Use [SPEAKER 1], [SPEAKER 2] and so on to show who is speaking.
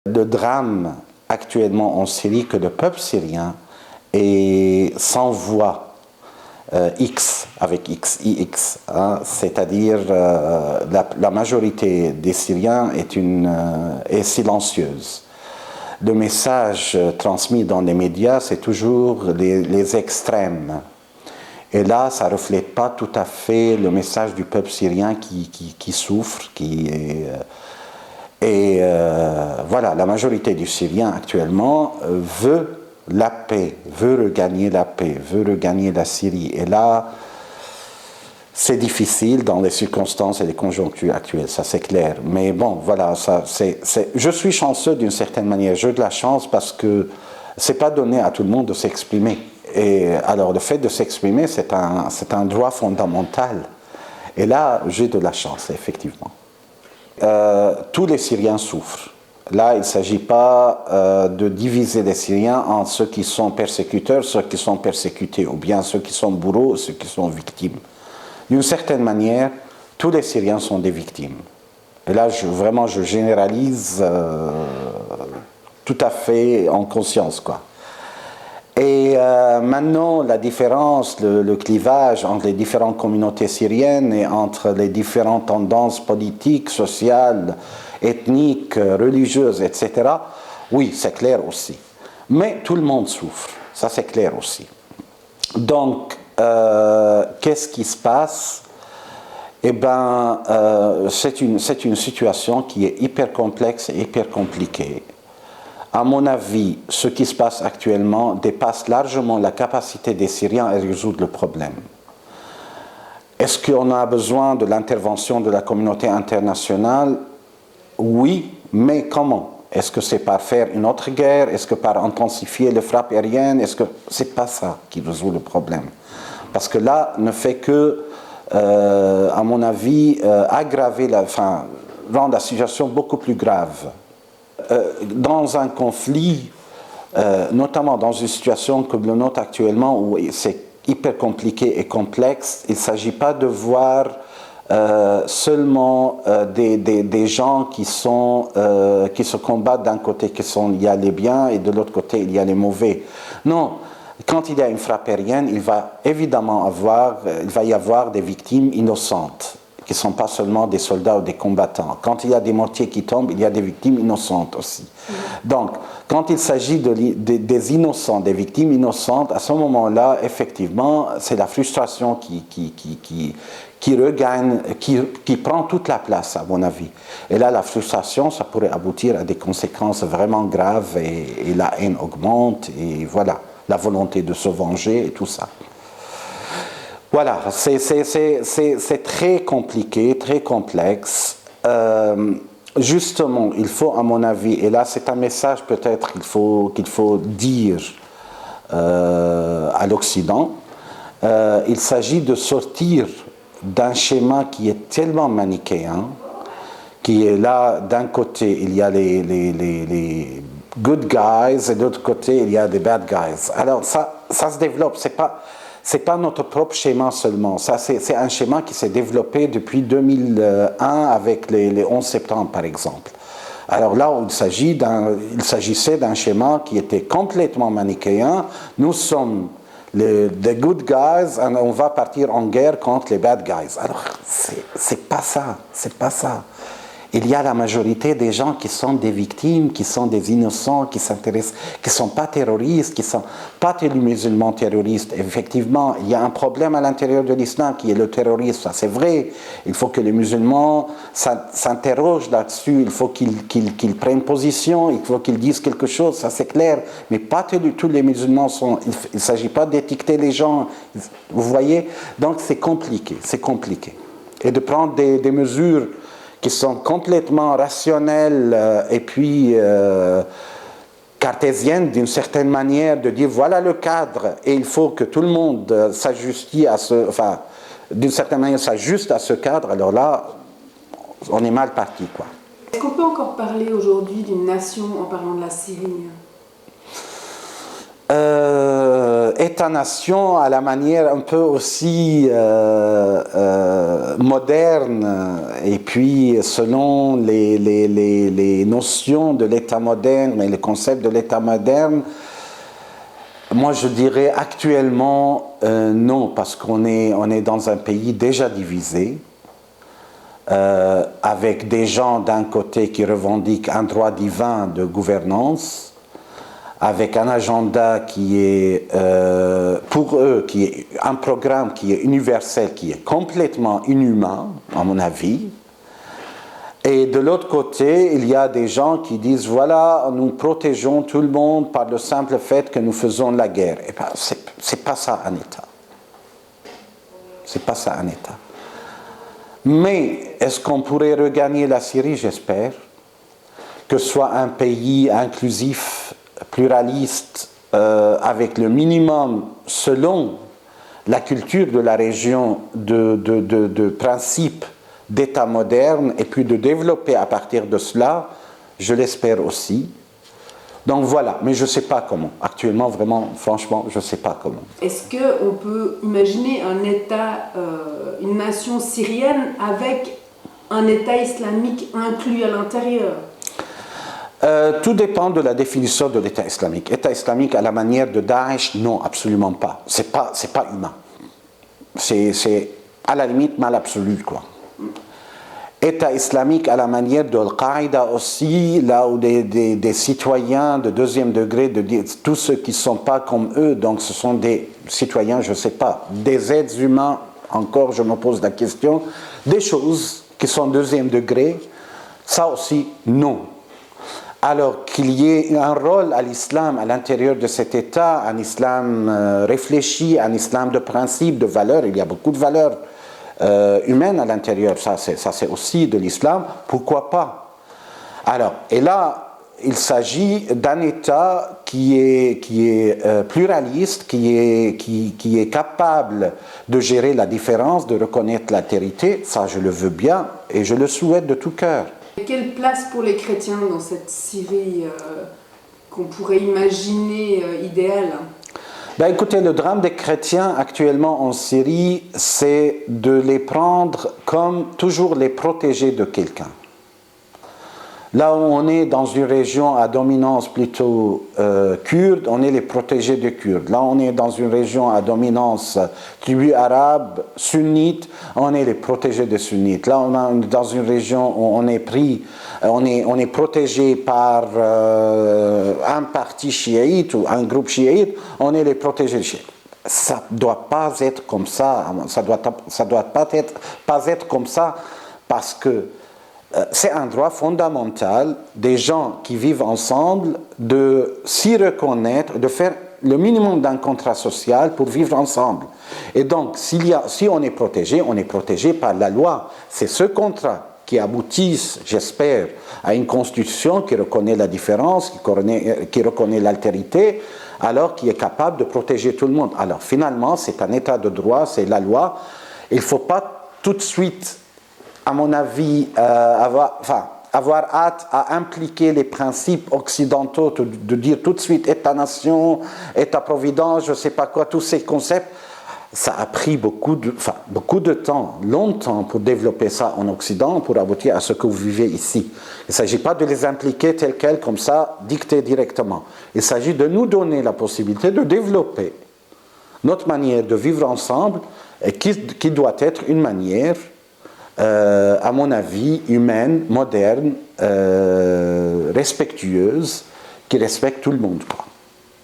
[SPEAKER 1] Le drame actuellement en Syrie, que le peuple syrien est sans voix, X, avec X, IX, hein, c'est-à-dire la majorité des Syriens est silencieuse. Le message transmis dans les médias, c'est toujours les extrêmes. Et là, ça ne reflète pas tout à fait le message du peuple syrien qui souffre, voilà, la majorité du Syriens actuellement veut la paix, veut regagner la paix, veut regagner la Syrie. Et là, c'est difficile dans les circonstances et les conjonctures actuelles, ça c'est clair. Mais bon, voilà, je suis chanceux d'une certaine manière. J'ai de la chance parce que c'est pas donné à tout le monde de s'exprimer. Et alors, le fait de s'exprimer, c'est un droit fondamental. Et là, j'ai de la chance, effectivement. Tous les Syriens souffrent. Là, il ne s'agit pas de diviser les Syriens en ceux qui sont persécuteurs, ceux qui sont persécutés, ou bien ceux qui sont bourreaux, ceux qui sont victimes. D'une certaine manière, tous les Syriens sont des victimes. Et là, vraiment, je généralise tout à fait en conscience, quoi. Et maintenant, la différence, le clivage entre les différentes communautés syriennes et entre les différentes tendances politiques, sociales, ethniques, religieuses, etc., oui, c'est clair aussi. Mais tout le monde souffre, ça c'est clair aussi. Donc, qu'est-ce qui se passe? Eh bien, c'est une situation qui est hyper complexe et hyper compliquée. À mon avis, ce qui se passe actuellement dépasse largement la capacité des Syriens à résoudre le problème. Est-ce qu'on a besoin de l'intervention de la communauté internationale? Oui, mais comment? Est-ce que c'est par faire une autre guerre? Est-ce que par intensifier les frappes aériennes? Est-ce que c'est pas ça qui résout le problème? Parce que là, ne fait que, à mon avis, rendre la situation beaucoup plus grave. Dans un conflit, notamment dans une situation comme le nôtre actuellement, où c'est hyper compliqué et complexe, il ne s'agit pas de voir seulement des gens qui se combattent d'un côté, il y a les biens, et de l'autre côté, il y a les mauvais. Non, quand il y a une frappe aérienne, il va évidemment y avoir des victimes innocentes, qui ne sont pas seulement des soldats ou des combattants. Quand il y a des mortiers qui tombent, il y a des victimes innocentes aussi. Donc, quand il s'agit des innocents, des victimes innocentes, à ce moment-là, effectivement, c'est la frustration qui regagne, qui prend toute la place, à mon avis. Et là, la frustration, ça pourrait aboutir à des conséquences vraiment graves, et la haine augmente, et voilà, la volonté de se venger et tout ça. Voilà, c'est très compliqué, très complexe. Justement, il faut, à mon avis, et là c'est un message peut-être qu'il faut dire à l'Occident, il s'agit de sortir d'un schéma qui est tellement manichéen, qui est là, d'un côté, il y a les good guys, et de l'autre côté, il y a des bad guys. Alors ça se développe, c'est pas notre propre schéma seulement, ça c'est un schéma qui s'est développé depuis 2001 avec les 11 septembre par exemple. Alors là, il s'agissait d'un schéma qui était complètement manichéen. Nous sommes les good guys, et on va partir en guerre contre les bad guys. Alors c'est pas ça. Il y a la majorité des gens qui sont des victimes, qui sont des innocents, qui ne sont pas terroristes, qui ne sont pas des musulmans terroristes. Effectivement, il y a un problème à l'intérieur de l'islam qui est le terrorisme, ça c'est vrai. Il faut que les musulmans s'interrogent là-dessus, il faut qu'ils prennent position, il faut qu'ils disent quelque chose, ça c'est clair. Mais pas tous les musulmans il ne s'agit pas d'étiqueter les gens, vous voyez. Donc c'est compliqué. Et de prendre des mesures qui sont complètement rationnelles et puis cartésiennes d'une certaine manière, de dire voilà le cadre et il faut que tout le monde d'une certaine manière s'ajuste à ce cadre, alors là, on est mal parti, quoi.
[SPEAKER 2] Est-ce qu'on peut encore parler aujourd'hui d'une nation en parlant de la Syrie ?
[SPEAKER 1] État-nation à la manière un peu aussi moderne, et puis selon les notions de l'État moderne et les concepts de l'État moderne, moi je dirais actuellement non, parce qu'on est dans un pays déjà divisé, avec des gens d'un côté qui revendiquent un droit divin de gouvernance, avec un agenda qui est, pour eux, qui est un programme qui est universel, qui est complètement inhumain, à mon avis. Et de l'autre côté, il y a des gens qui disent, voilà, nous protégeons tout le monde par le simple fait que nous faisons la guerre. Et bien, c'est pas ça un État. C'est pas ça un État. Mais est-ce qu'on pourrait regagner la Syrie? J'espère. Que ce soit un pays inclusif, pluraliste, avec le minimum, selon la culture de la région, de principes d'État moderne, et puis de développer à partir de cela, je l'espère aussi. Donc voilà, mais je ne sais pas comment. Actuellement, vraiment, franchement, je ne sais pas comment.
[SPEAKER 2] Est-ce qu'on peut imaginer un État, une nation syrienne avec un État islamique inclus à l'intérieur?
[SPEAKER 1] Tout dépend de la définition de l'État islamique. État islamique à la manière de Daesh, non, absolument pas. C'est pas humain. C'est à la limite mal absolu, quoi. État islamique à la manière de Al-Qaïda aussi, là où des citoyens de deuxième degré, tous ceux qui ne sont pas comme eux, donc ce sont des citoyens, je ne sais pas, des êtres humains, encore je me pose la question, des choses qui sont deuxième degré, ça aussi, non. Alors qu'il y ait un rôle à l'islam à l'intérieur de cet État, un islam réfléchi, un islam de principe, de valeurs, il y a beaucoup de valeurs humaines à l'intérieur, ça c'est aussi de l'islam, pourquoi pas? Alors, et là, il s'agit d'un État qui est pluraliste, qui est capable de gérer la différence, de reconnaître l'altérité, ça je le veux bien et je le souhaite de tout cœur.
[SPEAKER 2] Quelle place pour les chrétiens dans cette Syrie qu'on pourrait imaginer idéale?
[SPEAKER 1] Ben écoutez, le drame des chrétiens actuellement en Syrie, c'est de les prendre comme toujours les protégés de quelqu'un. Là où on est dans une région à dominance plutôt kurde, on est les protégés des Kurdes. Là où on est dans une région à dominance tribu arabe, sunnite, on est les protégés des sunnites. Là on est dans une région où on est protégé par un parti chiite ou un groupe chiite, on est les protégés des chiites. Ça ne doit pas être comme ça, ça doit pas être comme ça parce que c'est un droit fondamental des gens qui vivent ensemble de s'y reconnaître, de faire le minimum d'un contrat social pour vivre ensemble. Et donc, si on est protégé par la loi. C'est ce contrat qui aboutit, j'espère, à une constitution qui reconnaît la différence, qui reconnaît l'altérité, alors qui est capable de protéger tout le monde. Alors finalement, c'est un état de droit, c'est la loi. Il ne faut pas tout de suite, à mon avis, avoir hâte à impliquer les principes occidentaux, de dire tout de suite État-nation, État-providence, je ne sais pas quoi, tous ces concepts. Ça a pris beaucoup de temps, longtemps, pour développer ça en Occident, pour aboutir à ce que vous vivez ici. Il ne s'agit pas de les impliquer tels quels, comme ça, dictés directement. Il s'agit de nous donner la possibilité de développer notre manière de vivre ensemble, et qui doit être une manière, à mon avis, humaine, moderne, respectueuse, qui respecte tout le monde, quoi.